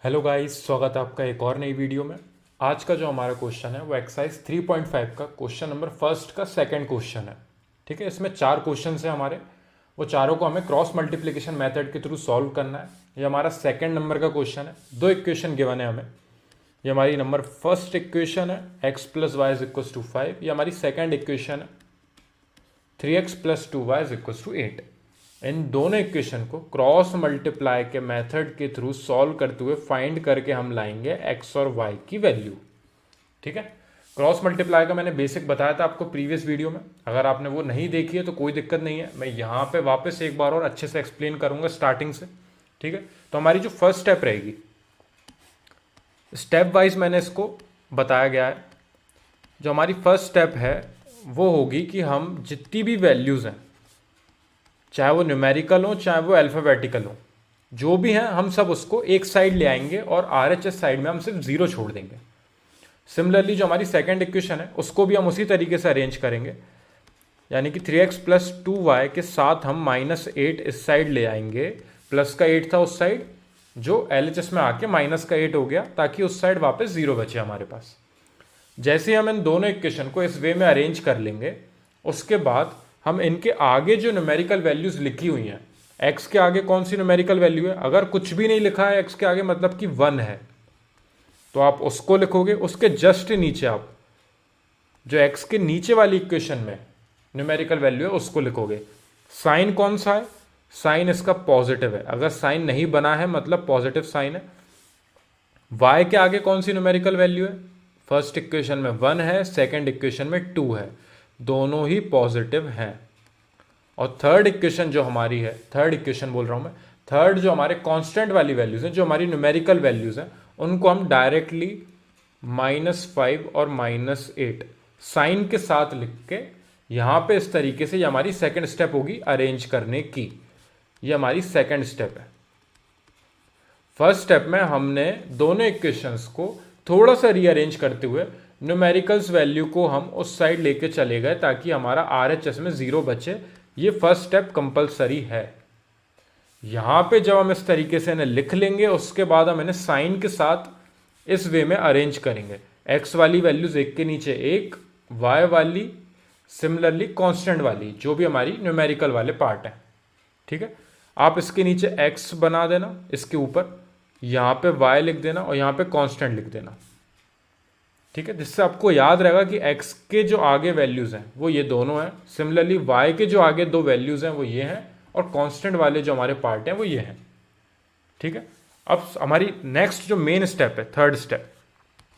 Hello guys, स्वागत है आपका एक और नई वीडियो में। आज का जो हमारा क्वेश्चन है वो एक्सरसाइज 3.5 का क्वेश्चन नंबर फर्स्ट का सेकंड क्वेश्चन है। ठीक है, इसमें चार क्वेश्चन है हमारे। वो चारों को हमें क्रॉस मल्टीप्लिकेशन मेथड के थ्रू सॉल्व करना है। ये हमारा सेकंड नंबर का क्वेश्चन है। दो इक्वेशन गिवन है हमें। ये हमारी नंबर फर्स्ट इक्वेशन है X plus Y is equal to 5। ये हमारी सेकेंड इक्वेशन है 3x plus 2y is equal to 8। इन दोनों इक्वेशन को क्रॉस मल्टीप्लाई के मेथड के थ्रू सॉल्व करते हुए फाइंड करके हम लाएंगे x और y की वैल्यू। ठीक है, क्रॉस मल्टीप्लाई का मैंने बेसिक बताया था आपको प्रीवियस वीडियो में। अगर आपने वो नहीं देखी है तो कोई दिक्कत नहीं है, मैं यहाँ पे वापस एक बार और अच्छे से एक्सप्लेन करूंगा स्टार्टिंग से। ठीक है, तो हमारी जो फर्स्ट स्टेप रहेगी, स्टेप वाइज मैंने इसको बताया गया है। जो हमारी फर्स्ट स्टेप है वो होगी कि हम जितनी भी वैल्यूज़ हैं, चाहे वो न्यूमेरिकल हो चाहे वो अल्फ़ाबेटिकल हो, जो भी हैं हम सब उसको एक साइड ले आएंगे और RHS साइड में हम सिर्फ जीरो छोड़ देंगे। सिमिलरली जो हमारी सेकंड इक्वेशन है उसको भी हम उसी तरीके से अरेंज करेंगे, यानी कि 3x प्लस 2y के साथ हम -8 इस साइड ले आएंगे। प्लस का 8 था उस साइड, जो LHS में आके माइनस का 8 हो गया, ताकि उस साइड वापस जीरो बचे हमारे पास। जैसे हम इन दोनों इक्वेशन को इस वे में अरेंज कर लेंगे, उसके बाद हम इनके आगे जो न्यूमेरिकल वैल्यूज लिखी हुई हैं, x के आगे कौन सी न्यूमेरिकल वैल्यू है, अगर कुछ भी नहीं लिखा है x के आगे मतलब कि 1 है, तो आप उसको लिखोगे। उसके जस्ट नीचे आप जो x के नीचे वाली इक्वेशन में न्यूमेरिकल वैल्यू है उसको लिखोगे। साइन कौन सा है, साइन इसका पॉजिटिव है। अगर साइन नहीं बना है मतलब पॉजिटिव साइन है। y के आगे कौन सी न्यूमेरिकल वैल्यू है, फर्स्ट इक्वेशन में 1 है, सेकंड इक्वेशन में 2 है, दोनों ही पॉजिटिव हैं। और थर्ड इक्वेशन जो हमारी है, थर्ड इक्वेशन बोल रहा हूं मैं, थर्ड जो हमारे कांस्टेंट वाली वैल्यूज हैं, जो हमारी न्यूमेरिकल वैल्यूज हैं, उनको हम डायरेक्टली -5 और -8 साइन के साथ लिख के यहां पे इस तरीके से, ये हमारी सेकंड स्टेप होगी अरेंज करने की। ये हमारी सेकंड स्टेप है। फर्स्ट स्टेप में हमने दोनों इक्वेशंस को थोड़ा सा रीअरेंज करते हुए न्यूमेरिकल्स वैल्यू को हम उस साइड लेके चले गए, ताकि हमारा RHS में जीरो बचे। ये फर्स्ट स्टेप कंपलसरी है। यहां पे जब हम इस तरीके से इन्हें लिख लेंगे, उसके बाद हम इन्हें साइन के साथ इस वे में अरेंज करेंगे। x वाली वैल्यूज एक के नीचे एक, y वाली सिमिलरली कांस्टेंट वाली, जो भी हमारी न्यूमेरिकल वाले पार्ट है। ठीक है, आप इसके नीचे x बना देना, इसके ऊपर यहां पे y लिख देना और यहां पे कांस्टेंट लिख देना। ठीक है, जिससे आपको याद रहेगा कि x के जो आगे वैल्यूज हैं वो ये दोनों हैं, सिमिलरली y के जो आगे दो वैल्यूज हैं वो ये हैं, और कांस्टेंट वाले जो हमारे पार्ट हैं वो ये हैं। ठीक है, अब हमारी नेक्स्ट जो मेन स्टेप है, थर्ड स्टेप,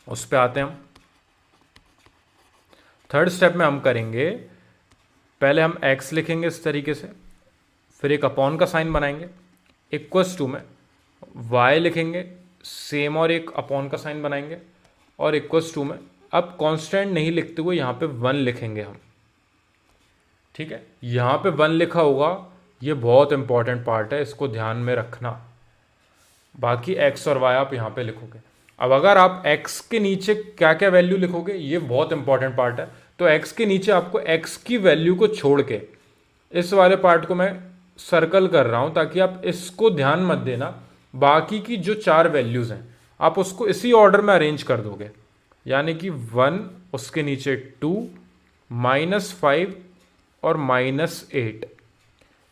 उस पर आते हैं हम। थर्ड स्टेप में हम करेंगे, पहले हम x लिखेंगे इस तरीके से, फिर एक अपॉन का साइन बनाएंगे, इक्वल्स टू में y लिखेंगे सेम और एक अपॉन का साइन बनाएंगे, और इक्वल्स टू में अब कांस्टेंट नहीं लिखते हुए यहाँ पे 1 लिखेंगे हम। ठीक है, यहाँ पे 1 लिखा होगा, ये बहुत इंपॉर्टेंट पार्ट है, इसको ध्यान में रखना। बाकी x और y आप यहाँ पे लिखोगे। अब अगर आप x के नीचे क्या क्या वैल्यू लिखोगे, ये बहुत इंपॉर्टेंट पार्ट है। तो x के नीचे आपको x की वैल्यू को छोड़ के, इस वाले पार्ट को मैं सर्कल कर रहा हूं ताकि आप इसको ध्यान मत देना, बाकी की जो चार वैल्यूज हैं आप उसको इसी ऑर्डर में अरेंज कर दोगे, यानी कि 1, उसके नीचे 2, -5 और -8,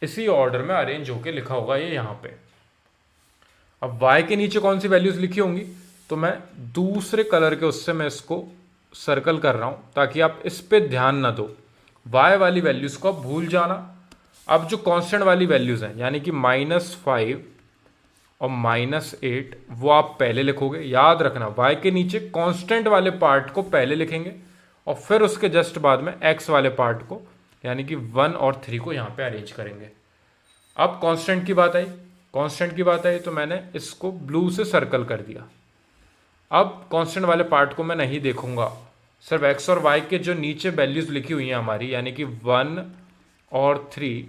इसी ऑर्डर में अरेंज होके लिखा होगा ये यहां पे। अब y के नीचे कौन सी वैल्यूज लिखी होंगी, तो मैं दूसरे कलर के उससे मैं इसको सर्कल कर रहा हूं ताकि आप इस पे ध्यान ना दो, y वाली वैल्यूज को आप भूल जाना। अब जो कांस्टेंट वाली वैल्यूज हैं, यानी कि -5 और -8, वो आप पहले लिखोगे। याद रखना, y के नीचे कांस्टेंट वाले पार्ट को पहले लिखेंगे और फिर उसके जस्ट बाद में x वाले पार्ट को, यानी कि 1 और 3 को यहां पे अरेंज करेंगे। अब कांस्टेंट की बात आई, कांस्टेंट की बात आई तो मैंने इसको ब्लू से सर्कल कर दिया। अब कांस्टेंट वाले पार्ट को मैं नहीं देखूंगा, सिर्फ x और y के जो नीचे वैल्यूज लिखी हुई हैं हमारी, यानी कि 1 और 3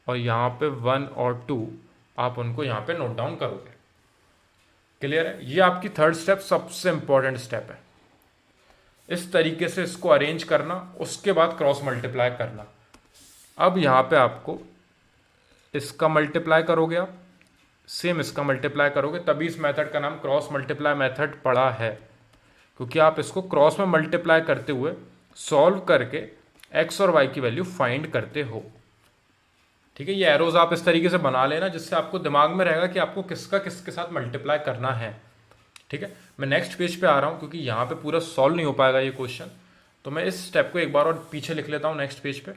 और यहाँ पे 1 और 2, आप उनको यहाँ पे नोट डाउन करोगे। क्लियर है, ये आपकी थर्ड स्टेप सबसे इंपॉर्टेंट स्टेप है। इस तरीके से इसको अरेंज करना, उसके बाद क्रॉस मल्टीप्लाई करना। अब यहाँ पे आपको इसका मल्टीप्लाई करोगे आप सेम इसका मल्टीप्लाई करोगे, तभी इस मेथड का नाम क्रॉस मल्टीप्लाई मेथड पड़ा है, क्योंकि आप इसको क्रॉस में मल्टीप्लाई करते हुए सॉल्व करके एक्स और वाई की वैल्यू फाइंड करते हो। ठीक है, ये एरोज आप इस तरीके से बना लेना जिससे आपको दिमाग में रहेगा कि आपको किसका किसके साथ मल्टीप्लाई करना है। ठीक है, मैं नेक्स्ट पेज पे आ रहा हूँ क्योंकि यहाँ पे पूरा सॉल्व नहीं हो पाएगा ये क्वेश्चन, तो मैं इस स्टेप को एक बार और पीछे लिख लेता हूँ नेक्स्ट पेज पे।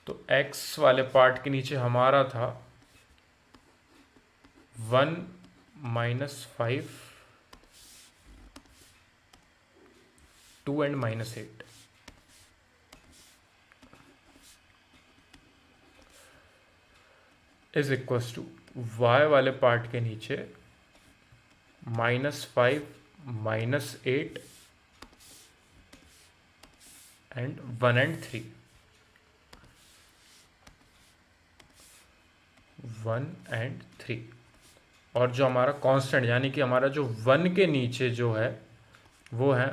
तो x वाले पार्ट के नीचे हमारा था 1 - 5 2 and -8 is equals to y वाले पार्ट के नीचे -5 -8 and 1 and 3 1 and 3 और जो हमारा कांस्टेंट यानी कि हमारा जो 1 के नीचे जो है वो है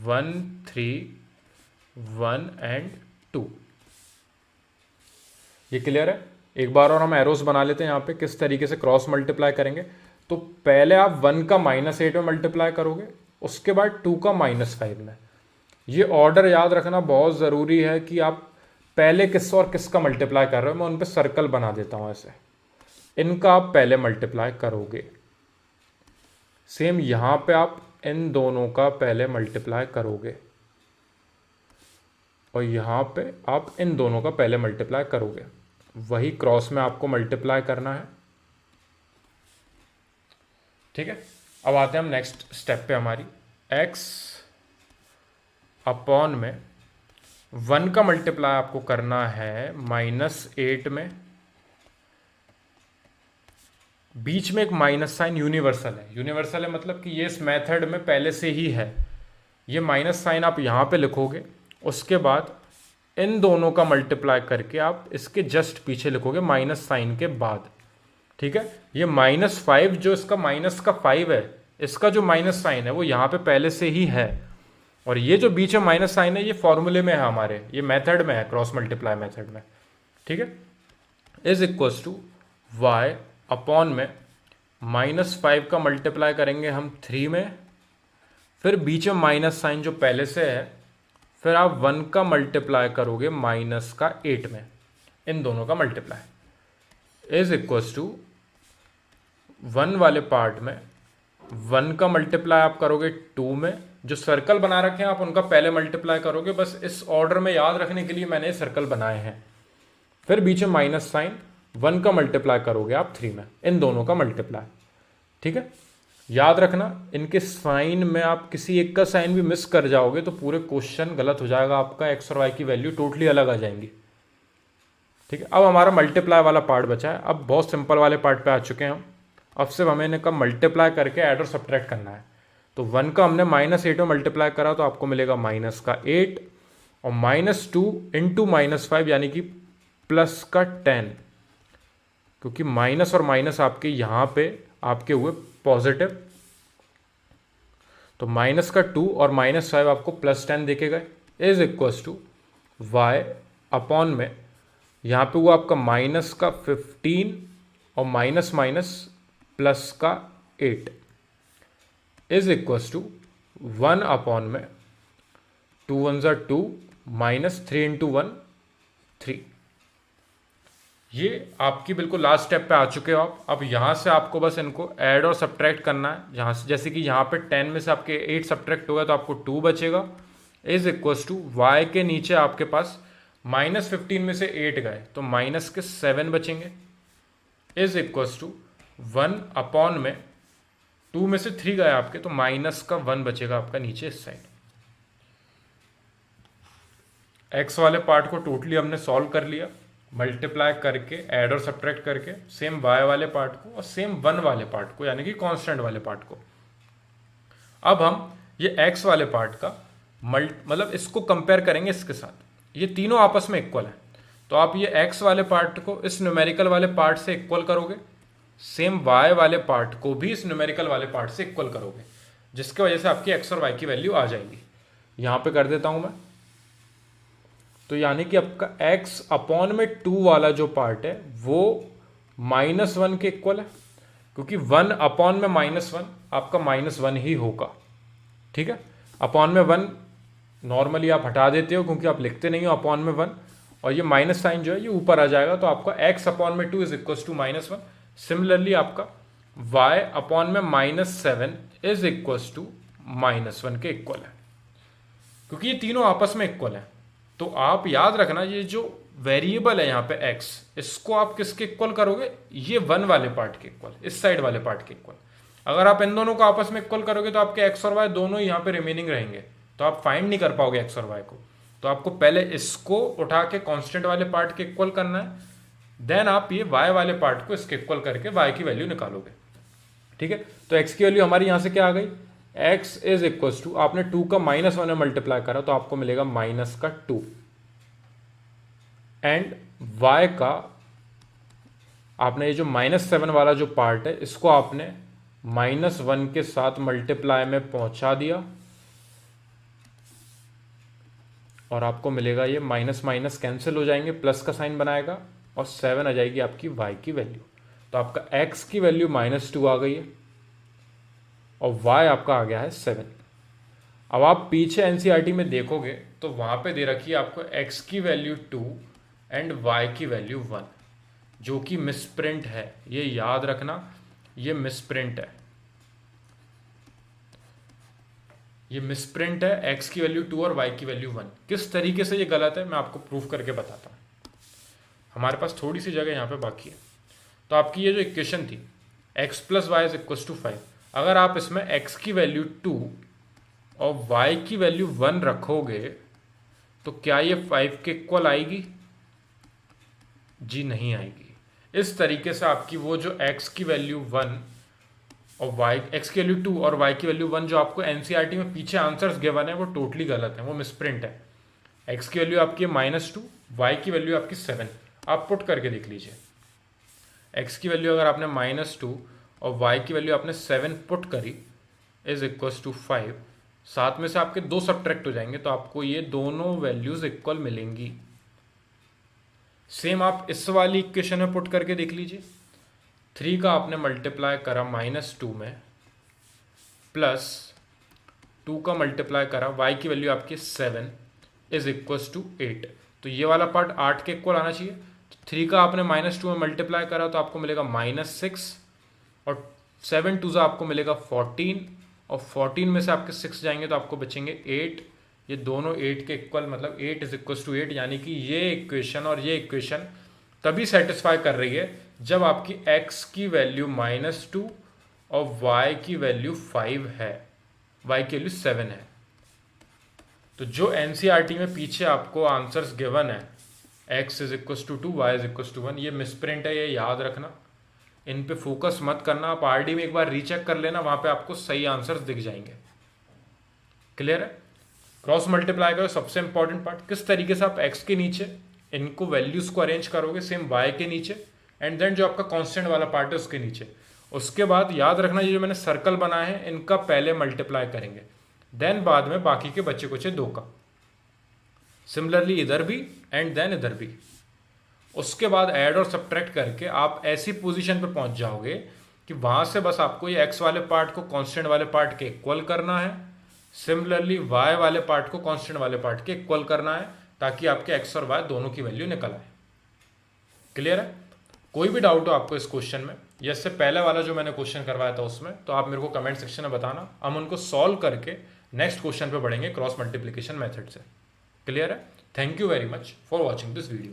1 3 1 and 2। ये क्लियर है? एक बार और हम एरोस बना लेते हैं यहाँ पे किस तरीके से क्रॉस मल्टीप्लाई करेंगे। तो पहले आप 1 का -8 में मल्टीप्लाई करोगे, उसके बाद 2 का -5 में। ये ऑर्डर याद रखना बहुत ज़रूरी है कि आप पहले किस और किसका मल्टीप्लाई कर रहे हो। मैं उन पर सर्कल बना देता हूँ ऐसे, इनका आप पहले मल्टीप्लाई करोगे। सेम यहाँ पे आप इन दोनों का पहले मल्टीप्लाई करोगे और यहाँ पे आप इन दोनों का पहले मल्टीप्लाई करोगे। वही क्रॉस में आपको मल्टीप्लाई करना है। ठीक है, अब आते हैं हम नेक्स्ट स्टेप पे। हमारी x अपॉन में 1 का मल्टीप्लाई आपको करना है -8 में। बीच में एक माइनस साइन यूनिवर्सल है। यूनिवर्सल है मतलब कि ये इस मेथड में पहले से ही है। ये माइनस साइन आप यहाँ पे लिखोगे, उसके बाद इन दोनों का मल्टीप्लाई करके आप इसके जस्ट पीछे लिखोगे माइनस साइन के बाद। ठीक है, ये -5 जो इसका माइनस का 5 है, इसका जो माइनस साइन है वो यहाँ पे पहले से ही है, और ये जो बीच में माइनस साइन है ये फॉर्मूले में है हमारे, ये मेथड में है, क्रॉस मल्टीप्लाई मेथड में। ठीक है, is equals to y upon में -5 का मल्टीप्लाई करेंगे हम 3 में, फिर बीच में माइनस साइन जो पहले से है, फिर आप 1 का मल्टीप्लाई करोगे -8 में, इन दोनों का मल्टीप्लाई इज इक्वल्स टू 1 वाले पार्ट में 1 का मल्टीप्लाई आप करोगे 2 में। जो सर्कल बना रखे हैं आप उनका पहले मल्टीप्लाई करोगे, बस इस ऑर्डर में याद रखने के लिए मैंने सर्कल बनाए हैं। फिर बीच में माइनस साइन, 1 का मल्टीप्लाई करोगे आप 3 में, इन दोनों का मल्टीप्लाई। ठीक है, याद रखना इनके साइन में आप किसी एक का साइन भी मिस कर जाओगे तो पूरे क्वेश्चन गलत हो जाएगा आपका, एक्स और वाई की वैल्यू टोटली अलग आ जाएंगी। ठीक है, अब हमारा मल्टीप्लाई वाला पार्ट बचा है। अब बहुत सिंपल वाले पार्ट पे आ चुके हैं हम। अब सिर्फ हमें इनका मल्टीप्लाई करके ऐड और सब्ट्रैक्ट करना है। तो 1 का हमने -8 में मल्टीप्लाई करा तो आपको मिलेगा -8 और -2 इंटू -5 यानी कि +10, क्योंकि माइनस और माइनस आपके यहाँ पे आपके हुए पॉजिटिव, तो -2 और -5 आपको +10 देके गए, is equals to y upon में यहाँ पे वो आपका -15 और minus +8 is equals to 1 upon में 2 1 ज़ा 2 -3 इंटू 1 3। ये आपकी बिल्कुल लास्ट स्टेप पे आ चुके हो आप। अब यहाँ से आपको बस इनको ऐड और सब्ट्रैक्ट करना है। जहाँ से जैसे कि यहाँ पे 10 में से आपके 8 सब्ट्रैक्ट होगा तो आपको 2 बचेगा, इज इक्वल्स टू y के नीचे आपके पास -15 में से 8 गए तो -7 बचेंगे, इज इक्वल्स टू 1 अपॉन में 2 में से 3 गए आपके तो -1 बचेगा आपका नीचे इस साइड। x वाले पार्ट को टोटली हमने सॉल्व कर लिया मल्टीप्लाई करके, ऐड और सब्ट्रैक्ट करके, सेम y वाले पार्ट को और सेम 1 वाले पार्ट को यानी कि कांस्टेंट वाले पार्ट को। अब हम ये x वाले पार्ट का मतलब इसको कंपेयर करेंगे इसके साथ। ये तीनों आपस में इक्वल है तो आप ये x वाले पार्ट को इस न्यूमेरिकल वाले पार्ट से इक्वल करोगे, सेम y वाले पार्ट को भी इस न्यूमेरिकल वाले पार्ट से इक्वल करोगे, जिसकी वजह से आपकी x और y की वैल्यू आ जाएगी। यहाँ पे कर देता हूँ मैं। तो यानी कि आपका x अपॉन में 2 वाला जो पार्ट है वो -1 के इक्वल है, क्योंकि 1 अपॉन में -1 आपका -1 ही होगा। ठीक है, अपॉन में 1 नॉर्मली आप हटा देते हो क्योंकि आप लिखते नहीं हो अपॉन में 1, और ये माइनस साइन जो है ये ऊपर आ जाएगा, तो आपका x अपॉन में 2 इज इक्वल टू -1। सिमिलरली आपका y अपॉन में -7 इज इक्वल टू -1 के इक्वल है, क्योंकि ये तीनों आपस में इक्वल है। तो आप याद रखना ये जो वेरिएबल है यहाँ पे x, इसको आप किसके इक्वल करोगे, ये 1 वाले पार्ट के इक्वल, इस साइड वाले पार्ट के इक्वल। अगर आप इन दोनों को आपस में इक्वल करोगे तो आपके x और y दोनों यहाँ पे रिमेनिंग रहेंगे, तो आप फाइंड नहीं कर पाओगे x और y को। तो आपको पहले इसको उठा के कांस्टेंट वाले पार्ट के इक्वल करना है, देन आप ये y वाले पार्ट को इसके इक्वल करके y की वैल्यू निकालोगे। ठीक है, तो x की वैल्यू हमारी यहां से क्या आ गई, x इज इक्वल टू, आपने 2 का -1 में मल्टीप्लाई करा तो आपको मिलेगा -2, एंड y का आपने ये जो -7 वाला जो पार्ट है इसको आपने -1 के साथ मल्टीप्लाई में पहुंचा दिया, और आपको मिलेगा ये माइनस माइनस कैंसिल हो जाएंगे, प्लस का साइन बनाएगा और 7 आ जाएगी आपकी y की वैल्यू। तो आपका x की वैल्यू -2 आ गई है और y आपका आ गया है 7। अब आप पीछे एनसीईआरटी में देखोगे तो वहां पे दे रखी है आपको x की वैल्यू 2 एंड y की वैल्यू 1, जो कि मिसप्रिंट है, ये याद रखना, ये मिसप्रिंट है, ये मिसप्रिंट है। x की वैल्यू 2 और y की वैल्यू 1। किस तरीके से ये गलत है मैं आपको प्रूफ करके बताता हूँ। हमारे पास थोड़ी सी जगह यहाँ पे बाकी है। तो आपकी ये जो इक्वेशन थी x plus Y is equal to 5, अगर आप इसमें x की वैल्यू 2 और y की वैल्यू 1 रखोगे तो क्या ये 5 के इक्वल आएगी? जी नहीं आएगी। इस तरीके से आपकी वो जो x की वैल्यू 1 और x की वैल्यू 2 और y की वैल्यू 1 जो आपको एनसीईआरटी में पीछे आंसर्स गिवन है वो टोटली गलत है, वो मिसप्रिंट है। x की वैल्यू आपकी है -2, y की वैल्यू आपकी 7। आप पुट करके देख लीजिए, x की वैल्यू अगर आपने -2 और y की वैल्यू आपने 7 पुट करी इज इक्वल टू 5, साथ में से आपके 2 सब्ट्रैक्ट हो जाएंगे तो आपको ये दोनों वैल्यूज इक्वल मिलेंगी। सेम आप इस वाली इक्वेशन में पुट करके देख लीजिए, 3 का आपने मल्टीप्लाई करा -2 में, प्लस 2 का मल्टीप्लाई करा, y की वैल्यू आपकी 7 इज इक्वल्स टू 8, तो ये वाला पार्ट 8 के इक्वल आना चाहिए। तो 3 का आपने -2 में मल्टीप्लाई करा तो आपको मिलेगा -6, और 7 2 आपको मिलेगा 14, और 14 में से आपके 6 जाएंगे तो आपको बचेंगे 8। ये दोनों 8 के इक्वल, मतलब 8 इज इक्वल्स टू 8, यानी कि ये इक्वेशन और ये इक्वेशन तभी सेटिस्फाई कर रही है जब आपकी x की वैल्यू -2 और y की वैल्यू 5 है, y की वैल्यू 7 है। तो जो एनसीईआरटी में पीछे आपको आंसर्स गिवन है x is equal to 2, y is equal to 1, ये मिसप्रिंट है, ये याद रखना, इन पे फोकस मत करना। आप आरडी में एक बार रीचेक कर लेना, वहां पे आपको सही आंसर्स दिख जाएंगे। क्लियर है? क्रॉस मल्टीप्लाई करो, सबसे इंपॉर्टेंट पार्ट, किस तरीके से आप x के नीचे इनको वैल्यूज को अरेंज करोगे, सेम y के नीचे, एंड देन जो आपका कांस्टेंट वाला पार्ट है उसके नीचे। उसके बाद याद रखना ये जो मैंने सर्कल बनाए हैं इनका पहले मल्टीप्लाई करेंगे, देन बाद में बाकी के बचे कुछ 2 का। सिमिलरली इधर भी एंड देन इधर भी। उसके बाद ऐड और सब्ट्रैक्ट करके आप ऐसी पोजीशन पे पहुंच जाओगे कि वहां से बस आपको ये x वाले पार्ट को कांस्टेंट वाले पार्ट के इक्वल करना है, सिमिलरली y वाले पार्ट को कांस्टेंट वाले पार्ट के इक्वल करना है, ताकि आपके x और y दोनों की वैल्यू निकल आए। क्लियर है? कोई भी डाउट हो आपको इस क्वेश्चन में या इससे पहले वाला जो मैंने क्वेश्चन करवाया था उसमें, तो आप मेरे को कमेंट सेक्शन में बताना, हम उनको सॉल्व करके नेक्स्ट क्वेश्चन पे बढ़ेंगे क्रॉस मल्टीप्लिकेशन मेथड से। क्लियर है? Thank you very much for watching this video.